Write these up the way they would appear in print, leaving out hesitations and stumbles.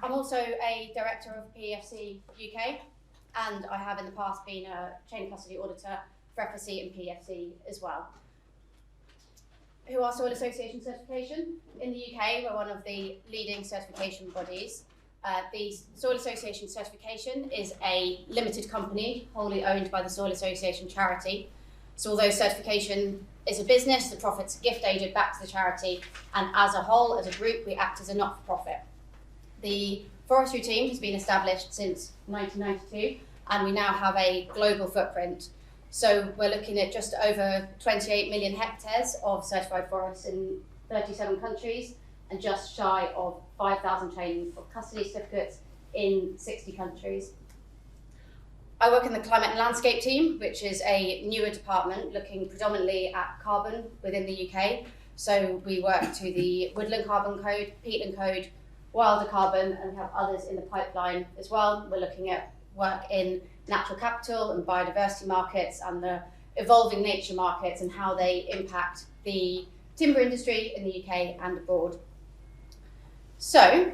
I'm also a director of PFC UK, and I have in the past been a chain of custody auditor for FSC and PFC as well. Who are Soil Association certification? In the UK, we're one of the leading certification bodies. The Soil Association certification is a limited company wholly owned by the Soil Association charity. So although certification is a business, the profits are gift aided back to the charity, and as a whole, as a group, we act as a not-for-profit. The forestry team has been established since 1992, and we now have a global footprint. So we're looking at just over 28 million hectares of certified forests in 37 countries, and just shy of 5,000 chain of custody certificates in 60 countries. I work in the climate and landscape team, which is a newer department looking predominantly at carbon within the UK. So we work to the Woodland Carbon Code, Peatland Code, Wilder Carbon, and we have others in the pipeline as well. We're looking at work in natural capital and biodiversity markets and the evolving nature markets and how they impact the timber industry in the UK and abroad. So,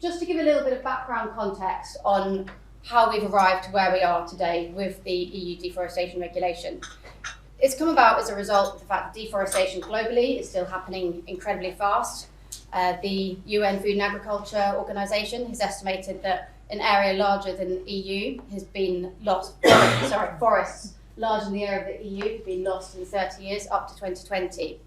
just to give a little bit of background context on how we've arrived to where we are today with the EU deforestation regulation. It's come about as a result of the fact that deforestation globally is still happening incredibly fast. The UN Food and Agriculture Organization has estimated that an area larger than the EU has been lost, forests larger than the area of the EU have been lost in 30 years up to 2020.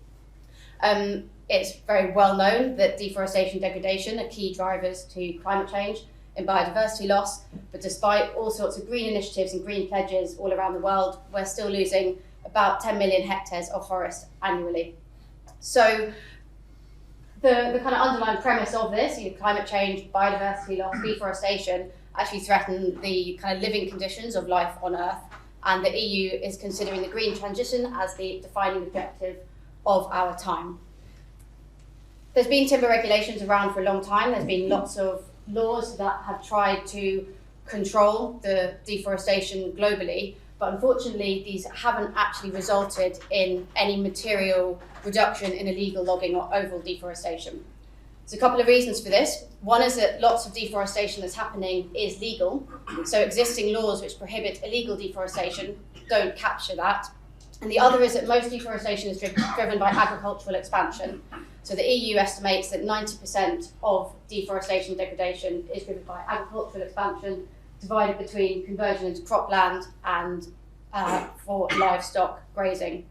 It's very well known that deforestation and degradation are key drivers to climate change and biodiversity loss, but despite all sorts of green initiatives and green pledges all around the world, we're still losing about 10 million hectares of forest annually. So the kind of underlying premise of this, climate change, biodiversity loss, deforestation, actually threaten the kind of living conditions of life on Earth, and the EU is considering the green transition as the defining objective of our time. There's been timber regulations around for a long time. There's been lots of laws that have tried to control the deforestation globally, but unfortunately these haven't actually resulted in any material reduction in illegal logging or overall deforestation. There's a couple of reasons for this. One is that lots of deforestation that's happening is legal, so existing laws which prohibit illegal deforestation don't capture that. And the other is that most deforestation is driven by agricultural expansion. So the EU estimates that 90% of deforestation degradation is driven by agricultural expansion, divided between conversion into cropland and for livestock grazing.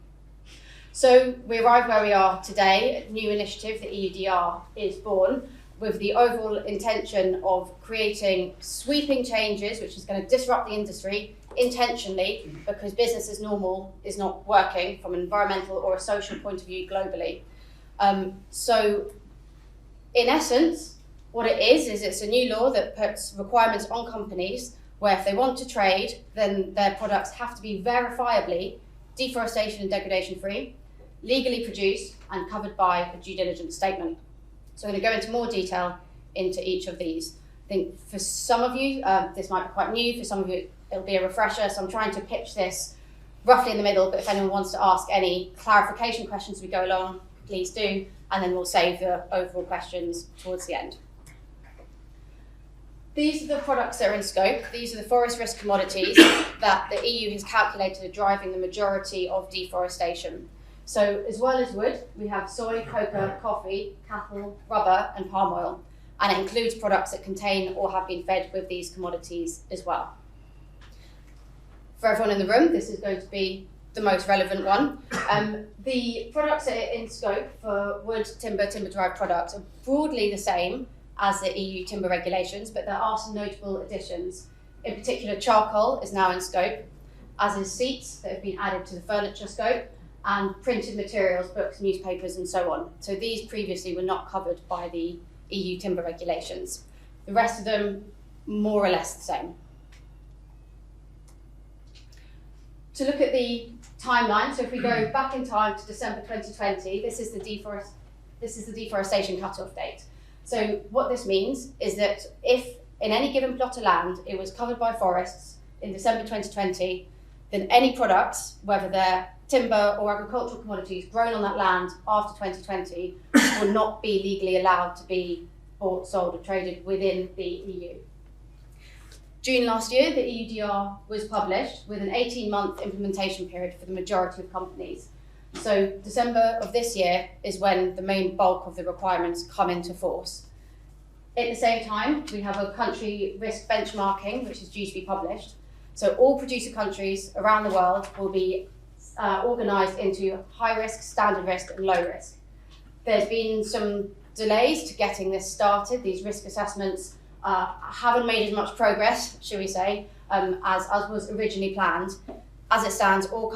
So we arrive where we are today. A new initiative, the EUDR, is born with the overall intention of creating sweeping changes, which is going to disrupt the industry intentionally because business as normal is not working from an environmental or a social point of view globally. So in essence, what it is it's a new law that puts requirements on companies where if they want to trade, then their products have to be verifiably deforestation and degradation free, legally produced, and covered by a due diligence statement. So I'm going to go into more detail into each of these. I think for some of you, this might be quite new. For some of you, it'll be a refresher. So I'm trying to pitch this roughly in the middle, but if anyone wants to ask any clarification questions as we go along, please do, and then we'll save the overall questions towards the end. These are the products that are in scope. These are the forest risk commodities that the EU has calculated are driving the majority of deforestation. So as well as wood, we have soy, cocoa, coffee, cattle, rubber, and palm oil. And it includes products that contain or have been fed with these commodities as well. For everyone in the room, this is going to be the most relevant one. The products that are in scope for wood, timber-derived products are broadly the same as the EU timber regulations, but there are some notable additions. In particular, charcoal is now in scope, as is seats that have been added to the furniture scope, and printed materials, books, newspapers, and so on. So these previously were not covered by the EU timber regulations. The rest of them, more or less the same. To look at the timeline, so if we go back in time to December 2020, this is the deforestation cut-off date. So what this means is that if in any given plot of land it was covered by forests in December 2020, then any products, whether they're timber or agricultural commodities grown on that land after 2020, will not be legally allowed to be bought, sold or traded within the EU. June last year, the EUDR was published with an 18-month implementation period for the majority of companies. So December of this year is when the main bulk of the requirements come into force. At the same time, we have a country risk benchmarking, which is due to be published. So all producer countries around the world will be organised into high risk, standard risk and low risk. There's been some delays to getting this started. These risk assessments haven't made as much progress, shall we say, as was originally planned. As it stands, all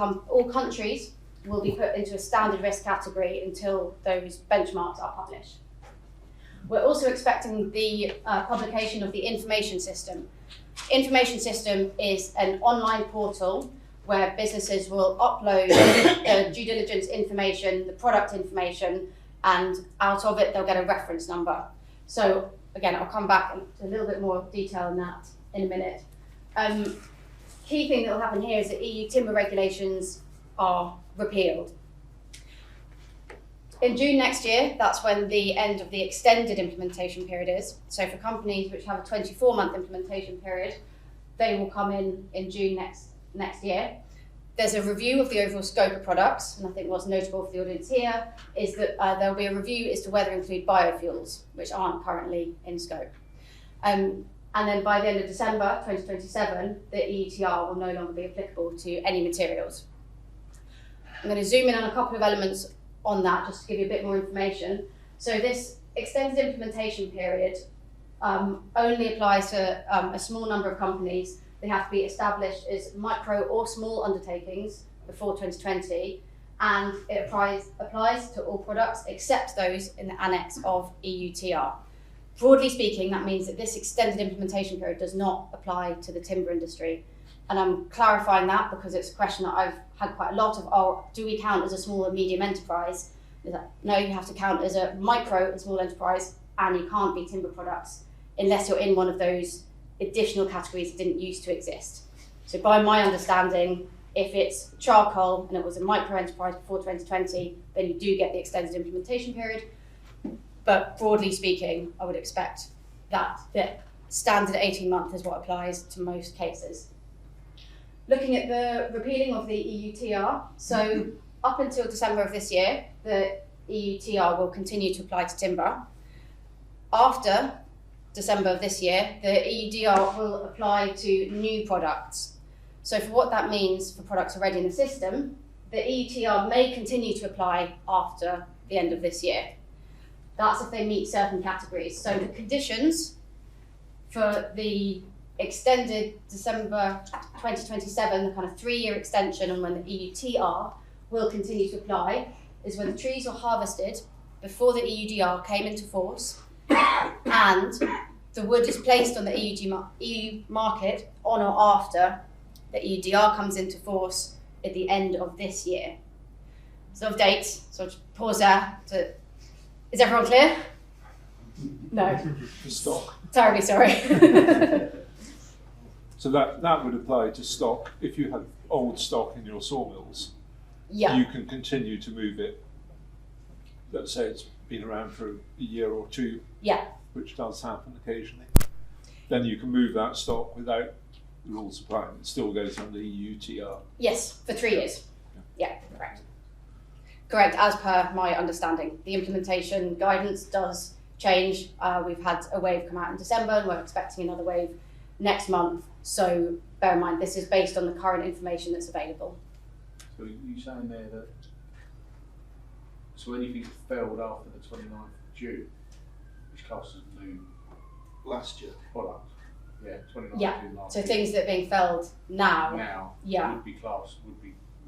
countries will be put into a standard risk category until those benchmarks are published. We're also expecting the publication of the information system. Information system is an online portal where businesses will upload the due diligence information, the product information, and out of it they'll get a reference number. So again, I'll come back into a little bit more detail on that in a minute. Key thing that will happen here is that EU timber regulations are repealed. In June next year, that's when the end of the extended implementation period is. So for companies which have a 24-month implementation period, they will come in June next year. There's a review of the overall scope of products, and I think what's notable for the audience here is that there'll be a review as to whether to include biofuels, which aren't currently in scope. And then by the end of December 2027, the EUDR will no longer be applicable to any materials. I'm going to zoom in on a couple of elements on that just to give you a bit more information. So this extended implementation period only applies to a small number of companies. They have to be established as micro or small undertakings before 2020, and it applies to all products except those in the annex of EUDR. Broadly speaking, that means that this extended implementation period does not apply to the timber industry. And I'm clarifying that because it's a question that I've had quite a lot of, do we count as a small and medium enterprise? No, you have to count as a micro and small enterprise, and you can't be timber products unless you're in one of those additional categories that didn't used to exist. So by my understanding, if it's charcoal and it was a micro enterprise before 2020, then you do get the extended implementation period. But broadly speaking, I would expect that the standard 18-month is what applies to most cases. Looking at the repealing of the EUDR, so up until December of this year, the EUDR will continue to apply to timber. After December of this year, the EUDR will apply to new products. So for what that means for products already in the system, the EUDR may continue to apply after the end of this year. That's if they meet certain categories. So the conditions for the extended December 2027, the kind of 3-year extension on when the EUDR will continue to apply, is when the trees were harvested before the EUDR came into force and the wood is placed on the EU market on or after the EUDR comes into force at the end of this year. Sort of dates, so I'll just pause there. Is everyone clear? No. Stock. Terribly sorry. So that would apply to stock. If you have old stock in your sawmills, Yeah. you can continue to move it. Let's say it's been around for a year or two, Yeah. which does happen occasionally. Then you can move that stock without the rules applying. It still goes under the EUDR. Yes, for 3 years. Yeah, correct. Correct, as per my understanding. The implementation guidance does change. We've had a wave come out in December and we're expecting another wave next month. So bear in mind, this is based on the current information that's available. So you're saying there that, so anything failed after the 29th of June, which class as new Last year. product, yeah, 29th Yeah, of June last so year. things that are being felled now yeah. would be classed,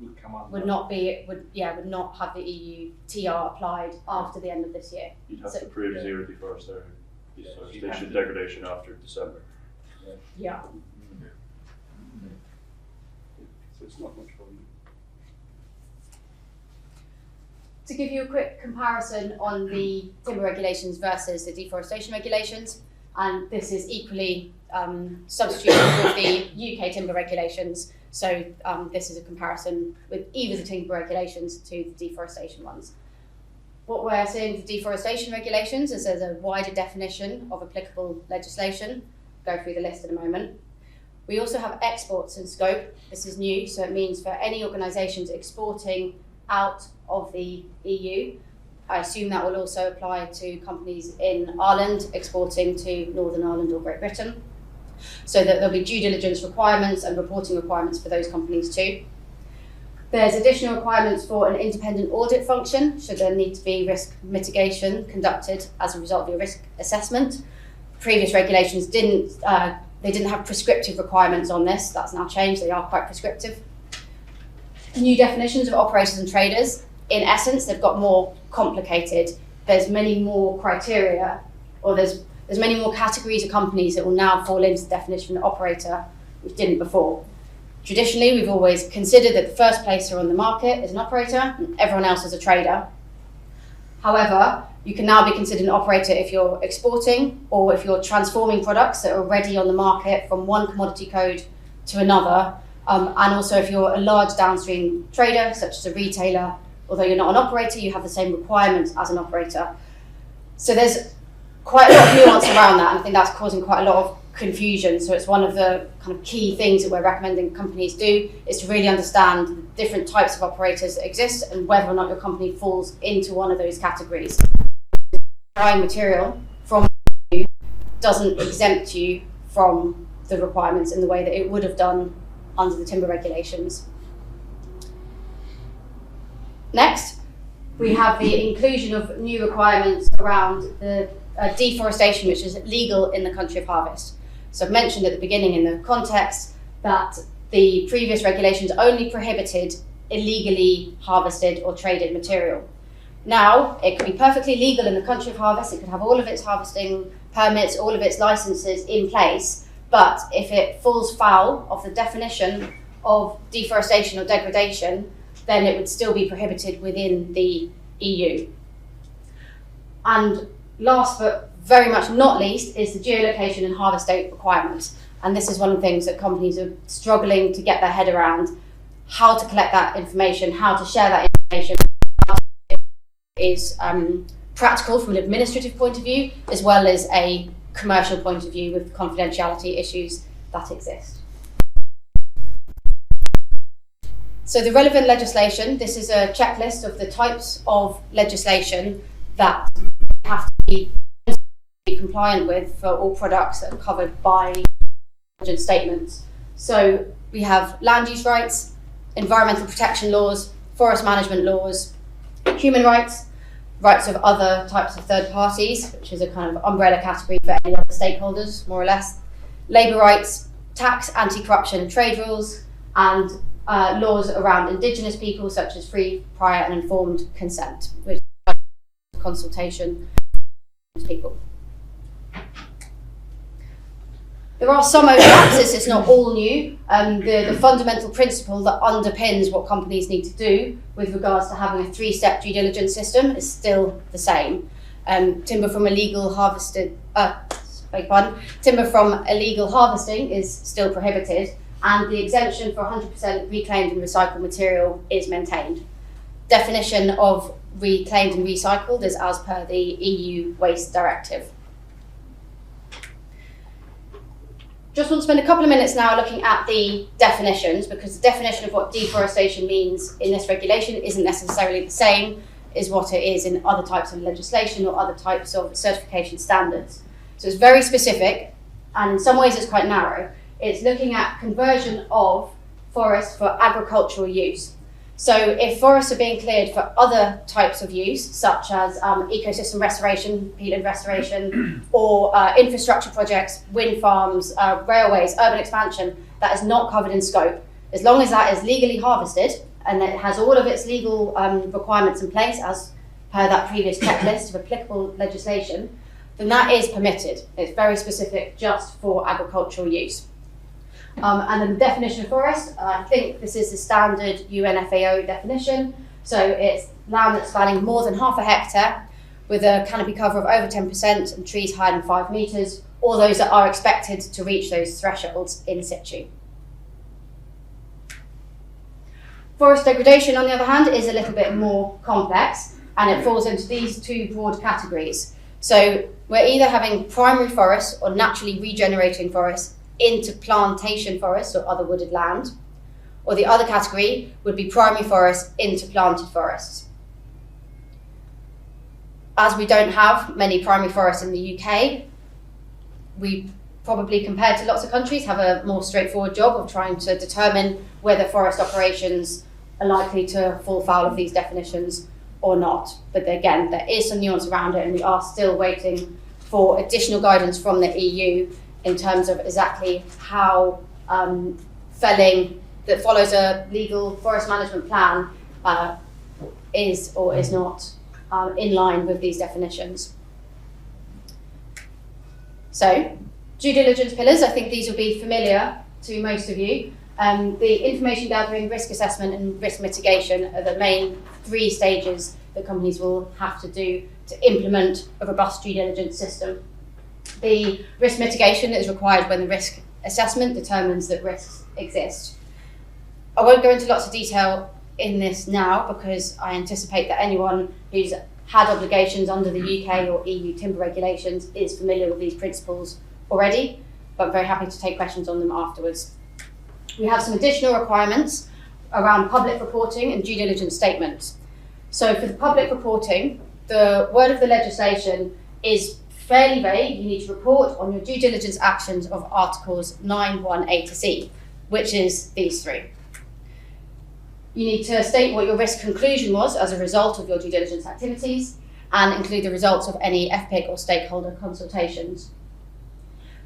would come under. would not have the EUDR applied after the end of this year. You'd have So- to prove zero deforestation Yeah. degradation after December. Yeah. So it's not much fun. To give you a quick comparison on the timber regulations versus the deforestation regulations, and this is equally substituted with the UK timber regulations. So this is a comparison with either the timber regulations to the deforestation ones. What we're seeing for deforestation regulations is there's a wider definition of applicable legislation. Go through the list in a moment. We also have exports in scope. This is new, so it means for any organisations exporting out of the EU, I assume that will also apply to companies in Ireland exporting to Northern Ireland or Great Britain, so that there'll be due diligence requirements and reporting requirements for those companies too. There's additional requirements for an independent audit function, should there need to be risk mitigation conducted as a result of your risk assessment. Previous regulations didn't have prescriptive requirements on this. That's now changed. They are quite prescriptive. New definitions of operators and traders. In essence, they've got more complicated. There's many more criteria, or there's many more categories of companies that will now fall into the definition of an operator, which didn't before. Traditionally, we've always considered that the first placer on the market is an operator and everyone else is a trader. However, you can now be considered an operator if you're exporting or if you're transforming products that are already on the market from one commodity code to another, and also if you're a large downstream trader, such as a retailer. Although you're not an operator, you have the same requirements as an operator. So there's quite a lot of nuance around that, and I think that's causing quite a lot of confusion. So it's one of the kind of key things that we're recommending companies do, is to really understand the different types of operators that exist and whether or not your company falls into one of those categories. Buying material from you doesn't exempt you from the requirements in the way that it would have done under the timber regulations. Next, we have the inclusion of new requirements around the deforestation, which is legal in the country of harvest. So I've mentioned at the beginning in the context that the previous regulations only prohibited illegally harvested or traded material. Now, it could be perfectly legal in the country of harvest, it could have all of its harvesting permits, all of its licenses in place, but if it falls foul of the definition of deforestation or degradation, then it would still be prohibited within the EU. And last but very much not least is the geolocation and harvest date requirements. And this is one of the things that companies are struggling to get their head around, how to collect that information, how to share that information is practical from an administrative point of view, as well as a commercial point of view with confidentiality issues that exist. So the relevant legislation, this is a checklist of the types of legislation that have to be compliant with for all products that are covered by statements. So we have land use rights, environmental protection laws, forest management laws, human rights, rights of other types of third parties, which is a kind of umbrella category for any other stakeholders, more or less, labour rights, tax, anti-corruption and trade rules, and laws around indigenous people, such as free, prior and informed consent, which is consultation with people. There are some overlaps, this is not all new. The fundamental principle that underpins what companies need to do with regards to having a three-step due diligence system is still the same. Timber from illegal harvesting is still prohibited, and the exemption for 100% reclaimed and recycled material is maintained. Definition of reclaimed and recycled is as per the EU Waste Directive. Just want to spend a couple of minutes now looking at the definitions, because the definition of what deforestation means in this regulation isn't necessarily the same as what it is in other types of legislation or other types of certification standards. So it's very specific, and in some ways it's quite narrow. It's looking at conversion of forests for agricultural use. So if forests are being cleared for other types of use, such as ecosystem restoration, peatland restoration, or infrastructure projects, wind farms, railways, urban expansion, that is not covered in scope. As long as that is legally harvested and it has all of its legal requirements in place as per that previous checklist of applicable legislation, then that is permitted. It's very specific just for agricultural use. And then the definition of forest, I think this is the standard UNFAO definition. So it's land that's spanning more than half a hectare with a canopy cover of over 10% and trees higher than 5 metres, or those that are expected to reach those thresholds in situ. Forest degradation, on the other hand, is a little bit more complex. and it falls into these two broad categories. So we're either having primary forests or naturally regenerating forests into plantation forests or other wooded land, or the other category would be primary forests into planted forests. As we don't have many primary forests in the UK, we probably, compared to lots of countries, have a more straightforward job of trying to determine whether forest operations are likely to fall foul of these definitions or not. But again, there is some nuance around it, and we are still waiting for additional guidance from the EU in terms of exactly how felling that follows a legal forest management plan is or is not in line with these definitions. So, due diligence pillars, I think these will be familiar to most of you. The information gathering, risk assessment and risk mitigation are the main three stages that companies will have to do to implement a robust due diligence system. The risk mitigation is required when the risk assessment determines that risks exist. I won't go into lots of detail in this now because I anticipate that anyone who's had obligations under the UK or EU timber regulations is familiar with these principles already, but I'm very happy to take questions on them afterwards. We have some additional requirements around public reporting and due diligence statements. So for the public reporting, the word of the legislation is fairly vague. You need to report on your due diligence actions of Articles 9, 1A to C, which is these three. You need to state what your risk conclusion was as a result of your due diligence activities and include the results of any FPIC or stakeholder consultations.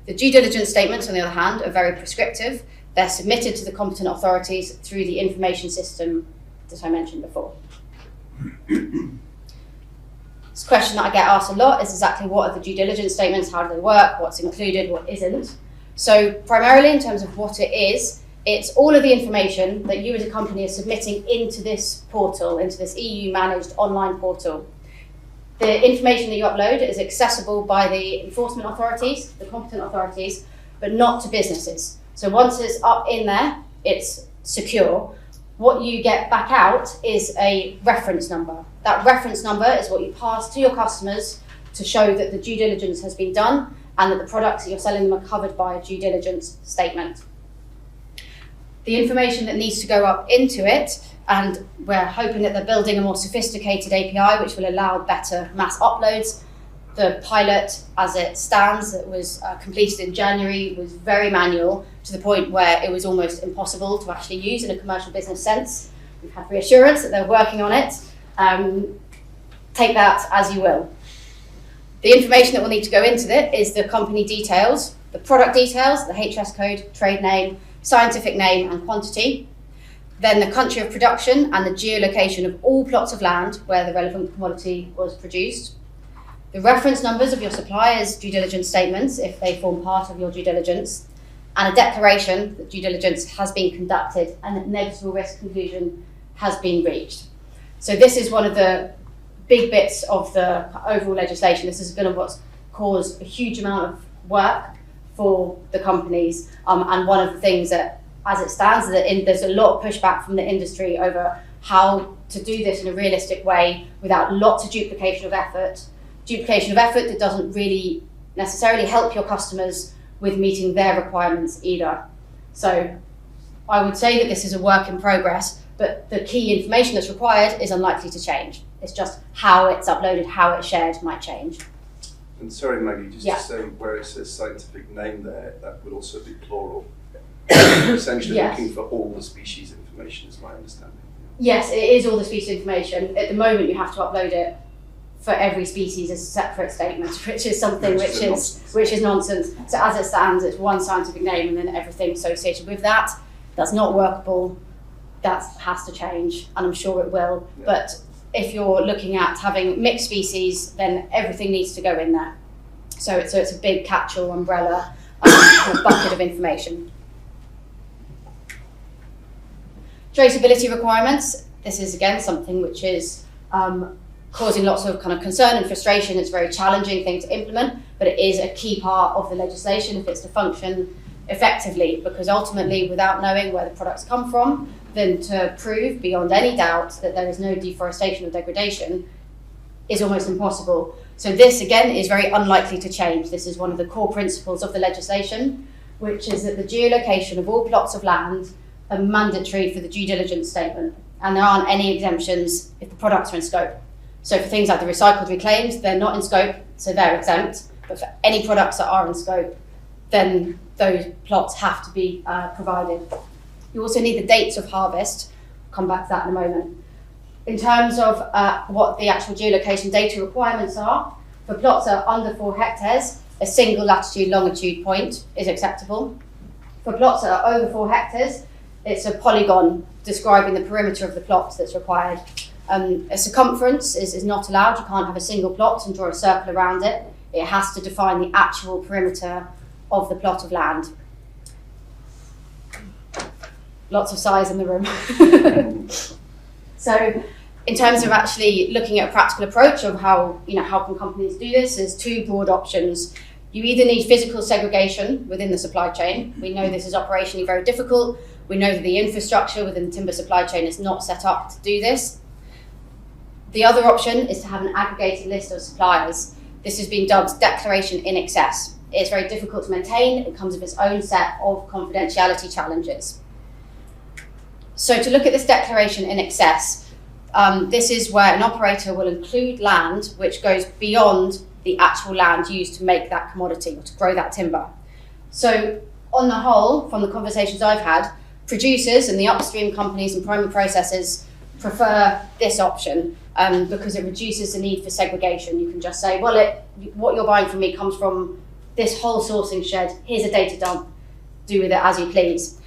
The due diligence statements, on the other hand, are very prescriptive. They're submitted to the competent authorities through the information system that I mentioned before. This question that I get asked a lot is exactly what are the due diligence statements, how do they work, what's included, what isn't. So primarily in terms of what it is, it's all of the information that you as a company are submitting into this portal, into this EU-managed online portal. The information that you upload is accessible by the enforcement authorities, the competent authorities, but not to businesses. So once it's up in there, it's secure. What you get back out is a reference number. That reference number is what you pass to your customers to show that the due diligence has been done and that the products that you're selling them are covered by a due diligence statement. The information that needs to go up into it, and we're hoping that they're building a more sophisticated API which will allow better mass uploads. The pilot, as it stands, that was completed in January, was very manual to the point where it was almost impossible to actually use in a commercial business sense. We've had reassurance that they're working on it. Take that as you will. The information that will need to go into it is the company details, the product details, the HS code, trade name, scientific name and quantity, then the country of production and the geolocation of all plots of land where the relevant commodity was produced, the reference numbers of your suppliers' due diligence statements if they form part of your due diligence, and a declaration that due diligence has been conducted and that negligible risk conclusion has been reached. So this is one of the big bits of the overall legislation. This is going to cause a huge amount of work for the companies, and one of the things that, as it stands, there's a lot of pushback from the industry over how to do this in a realistic way without lots of duplication of effort that doesn't really necessarily help your customers with meeting their requirements either. So I would say that this is a work in progress, but the key information that's required is unlikely to change. It's just how it's uploaded, how it's shared might change. And sorry, Maggie, just Yeah. to say where it says scientific name there, that would also be plural. Essentially Yes. looking for all the species information is my understanding. Yes, it is all the species information. At the moment, you have to upload it for every species as a separate statement, which is something which is nonsense. So as it stands, it's one scientific name and then everything associated with that. That's not workable. That has to change, and I'm sure it will. Yeah. But if you're looking at having mixed species, then everything needs to go in there. So it's a big catch-all umbrella, a bucket of information. Traceability requirements. This is again something which is causing lots of kind of concern and frustration. It's a very challenging thing to implement, but it is a key part of the legislation if it's to function effectively, because ultimately without knowing where the products come from, then to prove beyond any doubt that there is no deforestation or degradation is almost impossible. So this, again, is very unlikely to change. This is one of the core principles of the legislation, which is that the geolocation of all plots of land are mandatory for the due diligence statement, and there aren't any exemptions if the products are in scope. So for things like the recycled reclaimed, they're not in scope, so they're exempt, but for any products that are in scope, then those plots have to be provided. You also need the dates of harvest. I'll come back to that in a moment. In terms of what the actual geolocation data requirements are, for plots that are under 4 hectares, a single latitude-longitude point is acceptable. For plots that are over 4 hectares, it's a polygon describing the perimeter of the plot that's required. A circumference is not allowed. You can't have a single plot and draw a circle around it. It has to define the actual perimeter of the plot of land. Lots of size in the room. So, in terms of actually looking at a practical approach of how can companies do this, there's 2 broad options. You either need physical segregation within the supply chain. We know this is operationally very difficult. We know that the infrastructure within the timber supply chain is not set up to do this. The other option is to have an aggregated list of suppliers. This has been dubbed declaration in excess. It's very difficult to maintain. It comes with its own set of confidentiality challenges. So to look at this declaration in excess, this is where an operator will include land which goes beyond the actual land used to make that commodity or to grow that timber. So on the whole, from the conversations I've had, producers and the upstream companies and primary processors prefer this option because it reduces the need for segregation. You can just say, well, what you're buying from me comes from this whole sourcing shed. Here's a data dump. Do with it as you please.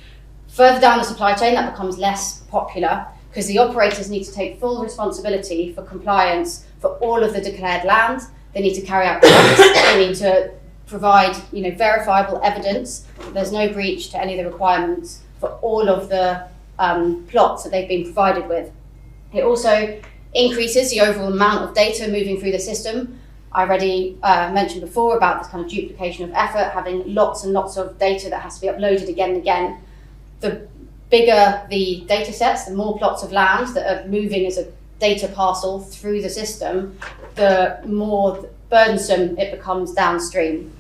Further down the supply chain, that becomes less popular because the operators need to take full responsibility for compliance for all of the declared land. They need to carry out checks. They need to provide, verifiable evidence that there's no breach to any of the requirements for all of the plots that they've been provided with. It also increases the overall amount of data moving through the system. I already mentioned before about this kind of duplication of effort, having lots and lots of data that has to be uploaded again and again. The bigger the data sets, the more plots of land that are moving as a data parcel through the system, the more burdensome it becomes downstream.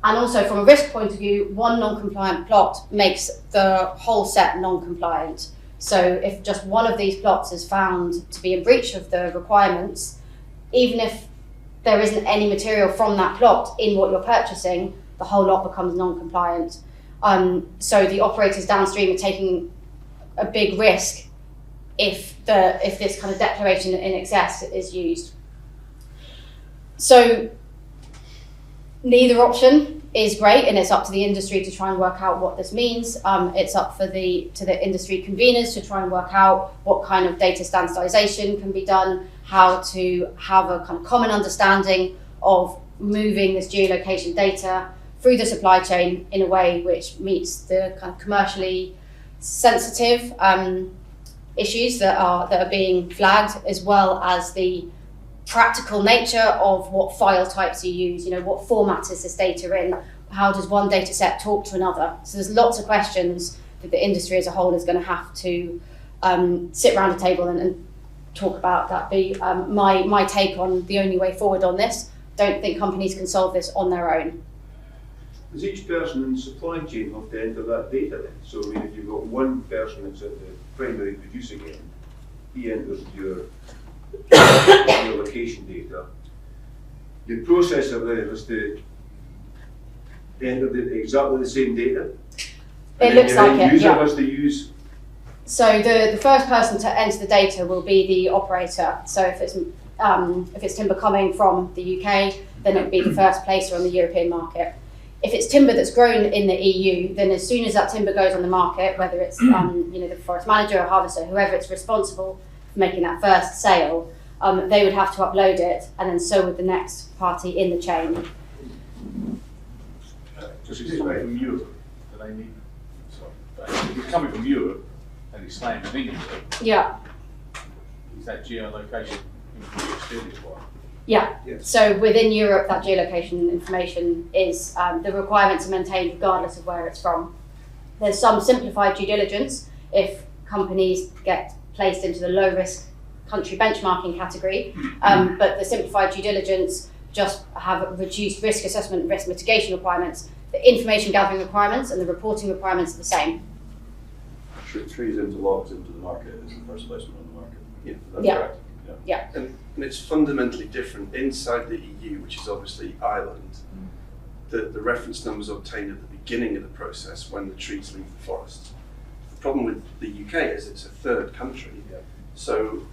And also from a risk point of view, one non-compliant plot makes the whole set non-compliant. So if just one of these plots is found to be in breach of the requirements, even if there isn't any material from that plot in what you're purchasing, the whole lot becomes non-compliant. So the operators downstream are taking a big risk if this kind of declaration in excess is used. So neither option is great, and it's up to the industry to try and work out what this means. It's up to the industry conveners to try and work out what kind of data standardization can be done, how to have a kind of common understanding of moving this geolocation data through the supply chain in a way which meets the kind of commercially sensitive issues that are being flagged, as well as the practical nature of what file types you use. What format is this data in? How does one data set talk to another? So there's lots of questions that the industry as a whole is going to have to sit around a table and talk about. That'd be my take on the only way forward on this. Don't think companies can solve this on their own. Does each person in the supply chain have to enter that data then? So if you've got one person that's at the primary producing end, he enters your location data. The processor then has to enter exactly the same data. It looks like it, user yeah. has to use. So the first person to enter the data will be the operator. So if it's timber coming from the UK, then it would be the first placer on the European market. If it's timber that's grown in the EU, then as soon as that timber goes on the market, whether it's the forest manager or harvester, whoever it's responsible for making that first sale, they would have to upload it, and then so would the next party in the chain. Just if it's coming from Europe, do they need? Sorry, if it's coming from Europe and it's staying within Europe, Yeah. is that geolocation information still required? Yeah. Yes. So within Europe, that geolocation information is the requirement to maintain regardless of where it's from. There's some simplified due diligence if companies get placed into the low risk country benchmarking category, but the simplified due diligence just have reduced risk assessment and risk mitigation requirements. The information gathering requirements and the reporting requirements are the same. Trees into logs into the market is the first placement on the market. Yeah, that's Yeah. correct. Yeah. And it's fundamentally different inside the EU, which is obviously Ireland. The reference numbers obtained at the beginning of the process when the trees leave the forest. The problem with the UK is it's a third country, so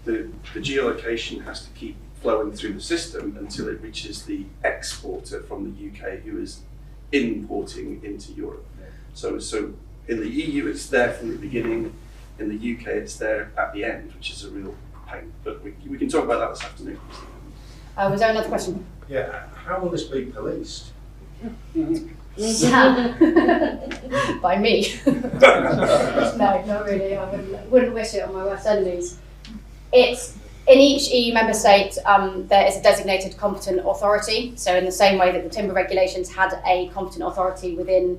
the geolocation has to keep flowing through the system until it reaches the exporter from the UK who is importing into Europe. So in the EU it's there from the beginning, in the UK it's there at the end, which is a real pain. But we can talk about that this afternoon. Was there another question? Yeah, how will this be policed? By me. No, not really. I wouldn't wish it on my worst enemies. It's in each EU member state, there is a designated competent authority. So in the same way that the timber regulations had a competent authority within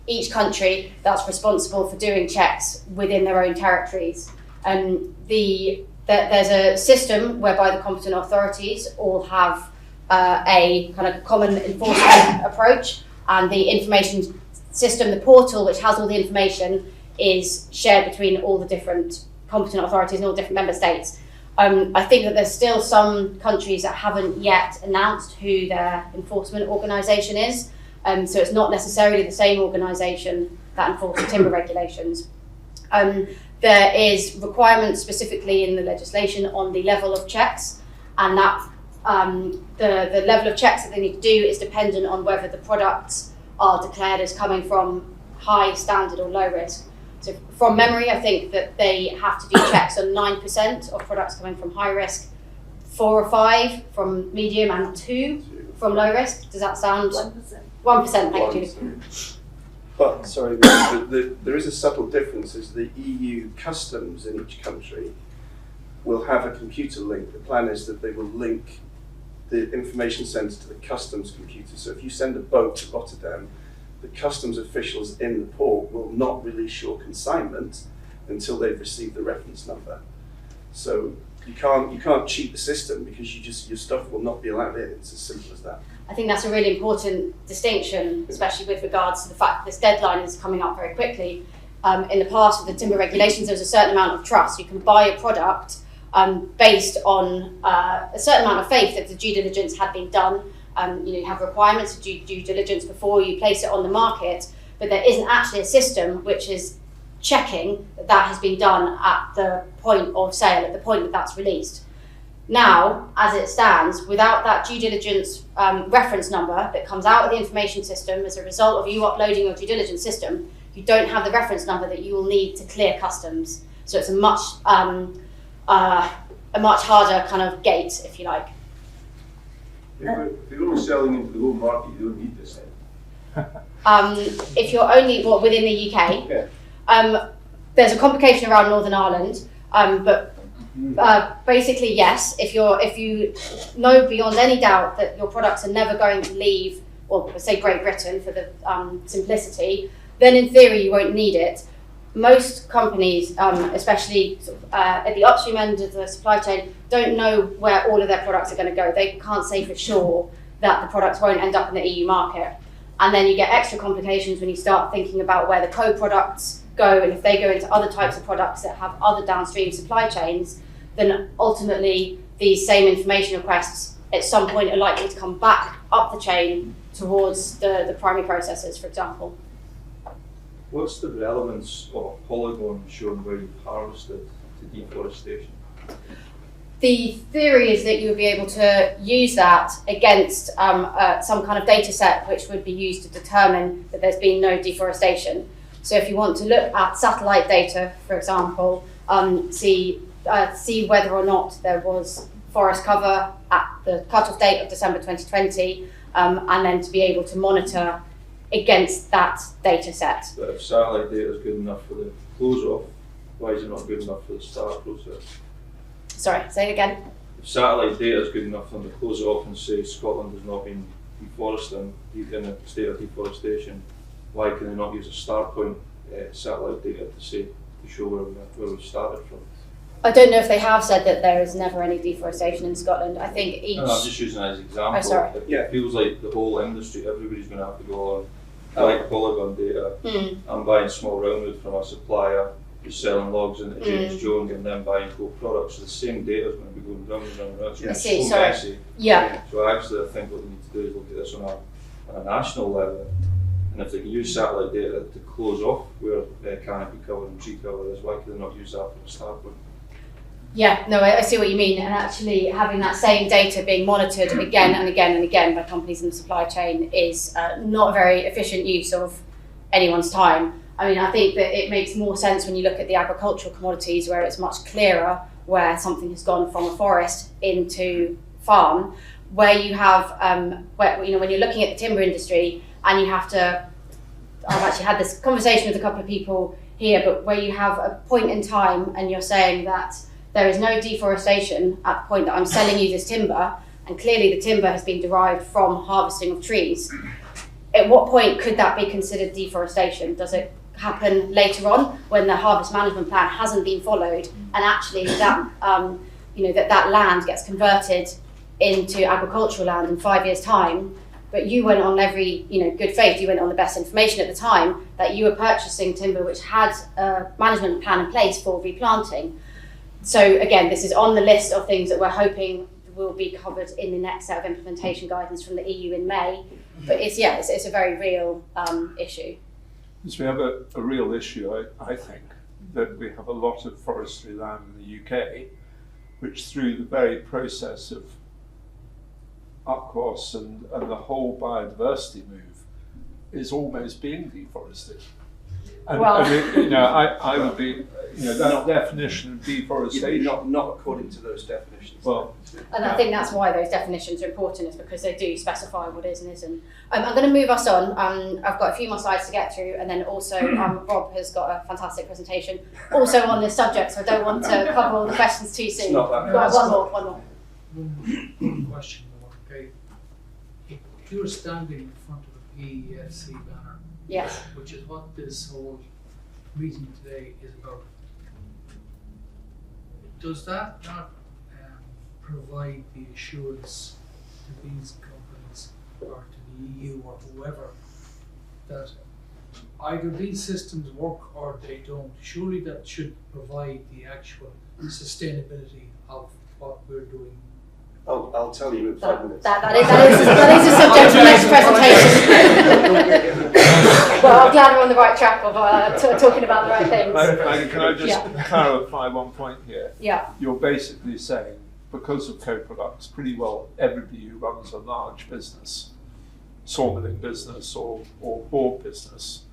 each country that's responsible for doing checks within their own territories. There's a system whereby the competent authorities all have a kind of common enforcement approach, and the information system, the portal which has all the information, is shared between all the different competent authorities in all different member states. I think that there's still some countries that haven't yet announced who their enforcement organisation is, so it's not necessarily the same organisation that enforces timber regulations. There is requirements specifically in the legislation on the level of checks, and that the level of checks that they need to do is dependent on whether the products are declared as coming from high standard or low risk. So from memory, I think that they have to do checks on 9% of products coming from high risk, 4 or 5 from medium, and 2 from low risk. Does that sound? 1%, thank you. But, sorry, there is a subtle difference, is the EU customs in each country will have a computer link. The plan is that they will link the information sent to the customs computer. So if you send a boat to Rotterdam, the customs officials in the port will not release your consignment until they've received the reference number. So you can't cheat the system, because your stuff will not be allowed in. It's as simple as that. I think that's a really important distinction, especially with regards to the fact that this deadline is coming up very quickly. In the past, with the timber regulations, there's a certain amount of trust. You can buy a product based on a certain amount of faith that the due diligence had been done. You have requirements of due diligence before you place it on the market, but there isn't actually a system which is checking that has been done at the point of sale, at the point that that's released. Now, as it stands, without that due diligence reference number that comes out of the information system as a result of you uploading your due diligence system, you don't have the reference number that you will need to clear customs. So it's a much harder kind of gate, if you like. If you're only selling into the home market, you don't need this then. If you're only within the UK, Yeah. There's a complication around Northern Ireland, but basically yes. If you know beyond any doubt that your products are never going to leave, or say Great Britain for the simplicity, then in theory you won't need it. Most companies, especially at the upstream end of the supply chain, don't know where all of their products are going to go. They can't say for sure that the products won't end up in the EU market. And then you get extra complications when you start thinking about where the co-products go, and if they go into other types of products that have other downstream supply chains, then ultimately these same information requests at some point are likely to come back up the chain towards the primary processors, for example. What's the relevance of a polygon showing where you've harvested to deforestation? The theory is that you would be able to use that against some kind of data set which would be used to determine that there's been no deforestation. So if you want to look at satellite data, for example, see whether or not there was forest cover at the cut-off date of December 2020, and then to be able to monitor against that data set. But if satellite data is good enough for the close-off, why is it not good enough for the start process? Sorry, say it again. If satellite data is good enough on the close-off and say Scotland has not been deforesting, in a state of deforestation, why can they not use a start point satellite data to show where we started from? I don't know if they have said that there is never any deforestation in Scotland. I think each. No, I'm just using that as an example. Oh, sorry. It feels like the whole industry, everybody's going to have to go on like polygon data. I'm buying small roundwood from a supplier who's selling logs into James Jones and then buying co-products. So the same data is going to be going round and round and round. So it's so messy. Yeah. So actually, I think what we need to do is look at this on a national level. And if they can use satellite data to close off where canopy cover and tree cover is, why could they not use that for a start with? Yeah, no, I see what you mean. And actually having that same data being monitored again and again and again by companies in the supply chain is not a very efficient use of anyone's time. I mean, I think that it makes more sense when you look at the agricultural commodities where it's much clearer where something has gone from a forest into farm, where you have, when you're looking at the timber industry and you have to, I've actually had this conversation with a couple of people here, but where you have a point in time and you're saying that there is no deforestation at the point that I'm selling you this timber, and clearly the timber has been derived from harvesting of trees. At what point could that be considered deforestation? Does it happen later on when the harvest management plan hasn't been followed, and actually that that land gets converted into agricultural land in 5 years' time? But you went on every good faith. You went on the best information at the time that you were purchasing timber which had a management plan in place for replanting. So again, this is on the list of things that we're hoping will be covered in the next set of implementation guidance from the EU in May. But it's a very real issue. Yes, we have a real issue, I think, that we have a lot of forestry land in the UK, which through the very process of UPCOS and the whole biodiversity move is almost being deforested. And well, I would be, that definition of deforestation. Not according to those definitions. Well, and I think that's why those definitions are important, is because they do specify what is and isn't. I'm going to move us on. I've got a few more slides to get through, and then also Rob has got a fantastic presentation also on this subject, so I don't want to cover all the questions too soon. One more. One question. Okay. If you're standing in front of a PEFC banner, yes, which is what this whole meeting today is about, does that not provide the assurance to these companies or to the EU or whoever that either these systems work or they don't? Surely that should provide the actual sustainability of what we're doing. I'll tell you in 5 minutes. That is the subject of the next presentation. Well, I'm glad we're on the right track of talking about the right things. Maggie, can I just clarify one point here? Yeah. You're basically saying, because of co-products, pretty well everybody who runs a large business, sawmilling business or board business,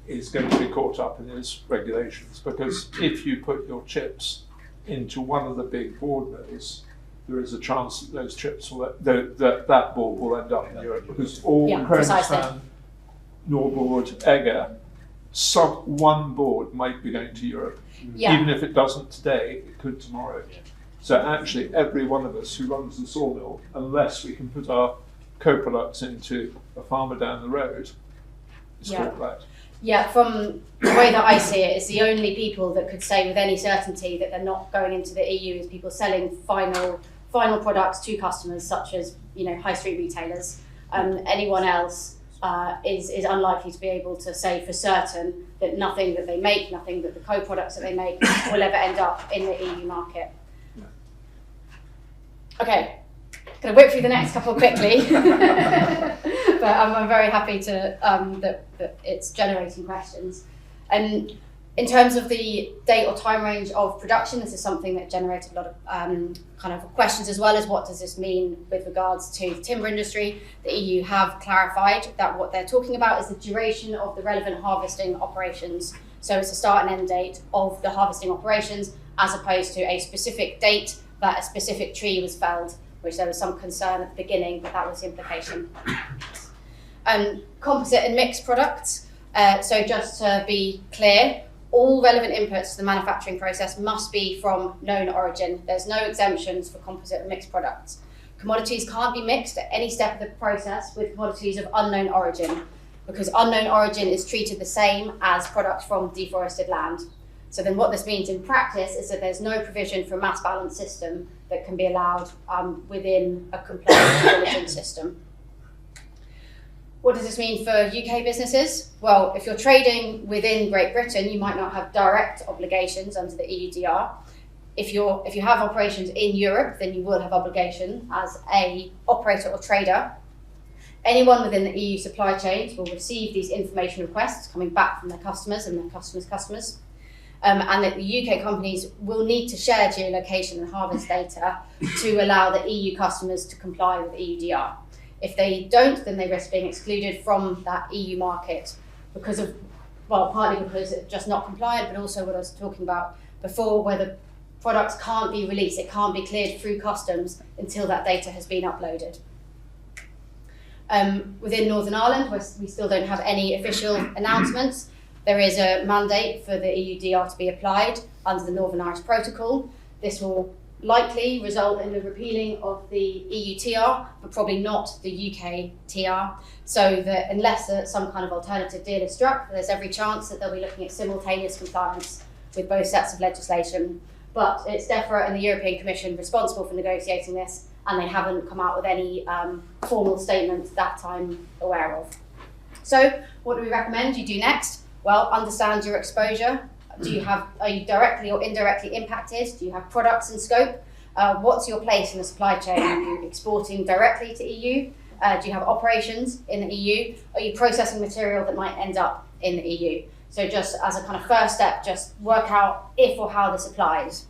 is going to be caught up in these regulations. Because if you put your chips into one of the big board mills, there is a chance that those chips that board will end up in Europe, because all Kronospan, Norboard, Egger, one board might be going to Europe. Even if it doesn't today, it could tomorrow. So actually, every one of us who runs the sawmill, unless we can put our co-products into a farmer down the road, is caught that. Yeah, from the way that I see it, it's the only people that could say with any certainty that they're not going into the EU is people selling final products to customers, such as high street retailers. Anyone else is unlikely to be able to say for certain that nothing that they make, nothing that the co-products that they make will ever end up in the EU market. Okay, going to whip through the next couple quickly, but I'm very happy to that it's generating questions. And in terms of the date or time range of production, this is something that generated a lot of kind of questions, as well as what does this mean with regards to the timber industry. The EU have clarified that what they're talking about is the duration of the relevant harvesting operations. So it's a start and end date of the harvesting operations, as opposed to a specific date that a specific tree was felled, which there was some concern at the beginning, but that was the implication. Composite and mixed products. So just to be clear, all relevant inputs to the manufacturing process must be from known origin. There's no exemptions for composite and mixed products. Commodities can't be mixed at any step of the process with commodities of unknown origin, because unknown origin is treated the same as products from deforested land. So then what this means in practice is that there's no provision for a mass balance system that can be allowed within a compliant due diligence system. What does this mean for UK businesses? Well, if you're trading within Great Britain, you might not have direct obligations under the EUDR. If you have operations in Europe, then you will have obligation as a operator or trader. Anyone within the EU supply chains will receive these information requests coming back from their customers and their customers' customers. And that the UK companies will need to share geolocation and harvest data to allow the EU customers to comply with EUDR. If they don't, then they risk being excluded from that EU market because of, well, partly because it's just not compliant, but also what I was talking about before, where the products can't be released, it can't be cleared through customs until that data has been uploaded. Within Northern Ireland, where we still don't have any official announcements, there is a mandate for the EUDR to be applied under the Northern Irish Protocol. This will likely result in the repealing of the EUTR, but probably not the UK TR, so that unless some kind of alternative deal is struck, there's every chance that they'll be looking at simultaneous compliance with both sets of legislation. But it's DEFRA and the European Commission responsible for negotiating this, and they haven't come out with any formal statements that I'm aware of. So what do we recommend you do next? Well, understand your exposure. Are you directly or indirectly impacted? Do you have products in scope? What's your place in the supply chain? Are you exporting directly to EU? Do you have operations in the EU? Are you processing material that might end up in the EU? So just as a kind of first step, just work out if or how this applies.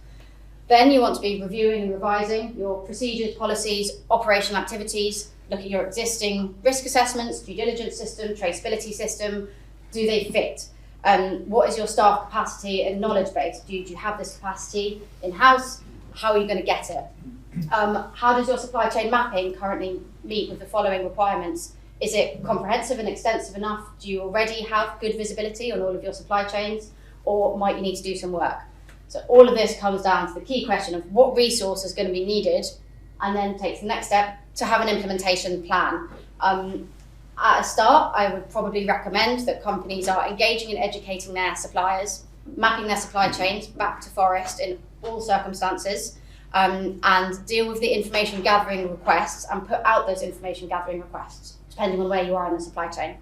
Then you want to be reviewing and revising your procedures, policies, operational activities, look at your existing risk assessments, due diligence system, traceability system. Do they fit? What is your staff capacity and knowledge base? Do you have this capacity in-house? How are you going to get it? How does your supply chain mapping currently meet with the following requirements? Is it comprehensive and extensive enough? Do you already have good visibility on all of your supply chains? Or might you need to do some work? So all of this comes down to the key question of what resource is going to be needed, and then takes the next step to have an implementation plan. At a start, I would probably recommend that companies are engaging and educating their suppliers, mapping their supply chains back to forest in all circumstances, and deal with the information gathering requests and put out those information gathering requests, depending on where you are in the supply chain.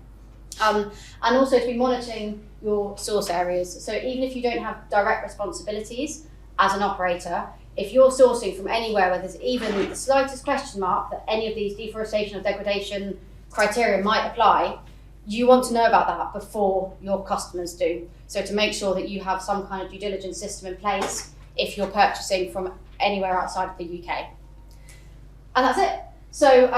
And also to be monitoring your source areas. So even if you don't have direct responsibilities as an operator, if you're sourcing from anywhere where there's even the slightest question mark that any of these deforestation or degradation criteria might apply, you want to know about that before your customers do. So to make sure that you have some kind of due diligence system in place if you're purchasing from anywhere outside of the UK. And that's it. So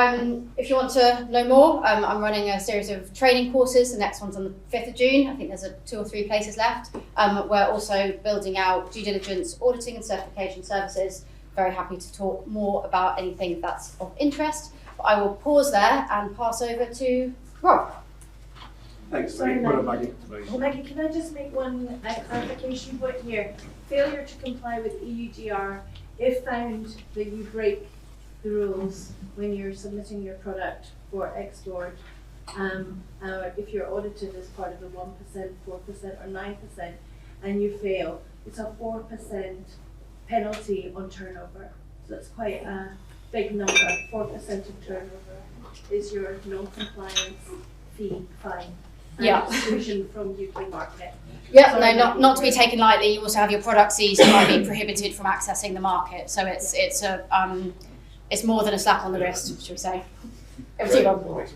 if you want to know more, I'm running a series of training courses. The next one's on the 5th of June. I think there's 2 or 3 places left. We're also building out due diligence auditing and certification services. Very happy to talk more about anything that's of interest. But I will pause there and pass over to Rob. Thanks, Sorry, Maggie. Maggie, can I just make one clarification point here? Failure to comply with EUDR, if found that you break the rules when you're submitting your product for export, if you're audited as part of the 1%, 4% or 9% and you fail, it's a 4% penalty on turnover. So that's quite a big number. 4% of turnover is your non-compliance fee, fine. Yeah. Exclusion from UK market. Yeah, no, not to be taken lightly. You also have your product seized and might be prohibited from accessing the market. So it's more than a slap on the wrist, should we say? Over to you, Rob.